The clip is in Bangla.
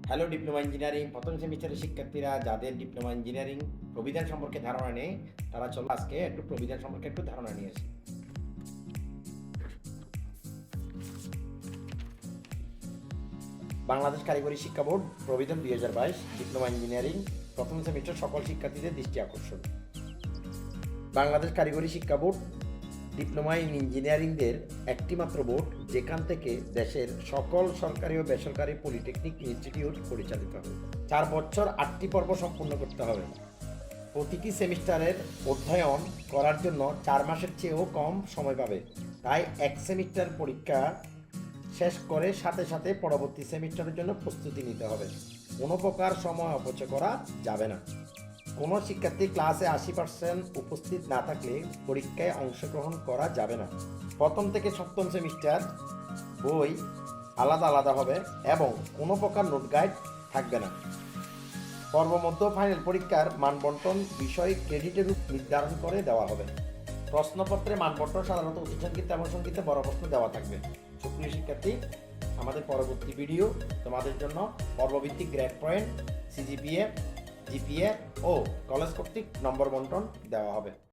হ্যালো ডিপ্লোমা ইঞ্জিনিয়ারিং প্রথম সেমিস্টারের শিক্ষার্থীরা যাদের ডিপ্লোমা ইঞ্জিনিয়ারিং প্রবিধান সম্পর্কে ধারণা নেই তারা চলো আজকে একটু প্রবিধান সম্পর্কে একটু ধারণা নিয়ে আসি। বাংলাদেশ কারিগরি শিক্ষা বোর্ড প্রবিধান 2022 ডিপ্লোমা ইঞ্জিনিয়ারিং প্রথম সেমিস্টার সকল শিক্ষার্থীদের দৃষ্টি আকর্ষণ। বাংলাদেশ কারিগরি শিক্ষা বোর্ড ডিপ্লোমা ইন ইঞ্জিনিয়ারিংদের একটি মাত্র বোর্ড যেখান থেকে দেশের সকল সরকারি ও বেসরকারি পলিটেকনিক ইনস্টিটিউট পরিচালিত হবে। 4 বছর 8টি পর্ব সম্পূর্ণ করতে হবে। প্রতিটি সেমিস্টারের অধ্যয়ন করার জন্য 4 মাসের চেয়েও কম সময় পাবে। তাই এক সেমিস্টার পরীক্ষা শেষ করে সাথে সাথে পরবর্তী সেমিস্টারের জন্য প্রস্তুতি নিতে হবে। কোনো প্রকার সময় অপচয় করা যাবে না। কোনো শিক্ষার্থী ক্লাসে 80% উপস্থিত না থাকলে পরীক্ষায় অংশগ্রহণ করা যাবে না। প্রথম থেকে সপ্তম সেমিস্টার বই আলাদা আলাদা হবে এবং কোনো প্রকার নোট গাইড থাকবে না। পর্ব মধ্য ফাইনাল পরীক্ষার মানবন্টন বিষয় ক্রেডিটের নির্ধারণ করে দেওয়া হবে। প্রশ্নপত্রে মানবন্টন সাধারণত অতি সংক্ষিপ্ত এবং সংক্ষিপ্ত বড় প্রশ্ন দেওয়া থাকবে। সুপ্রিয় শিক্ষার্থী, আমাদের পরবর্তী ভিডিও তোমাদের জন্য পর্বভিত্তিক গ্রেড পয়েন্ট, সিজিপিএ, জিপিএ ও কলেজ কর্তৃক নম্বর বন্টন দেওয়া হবে।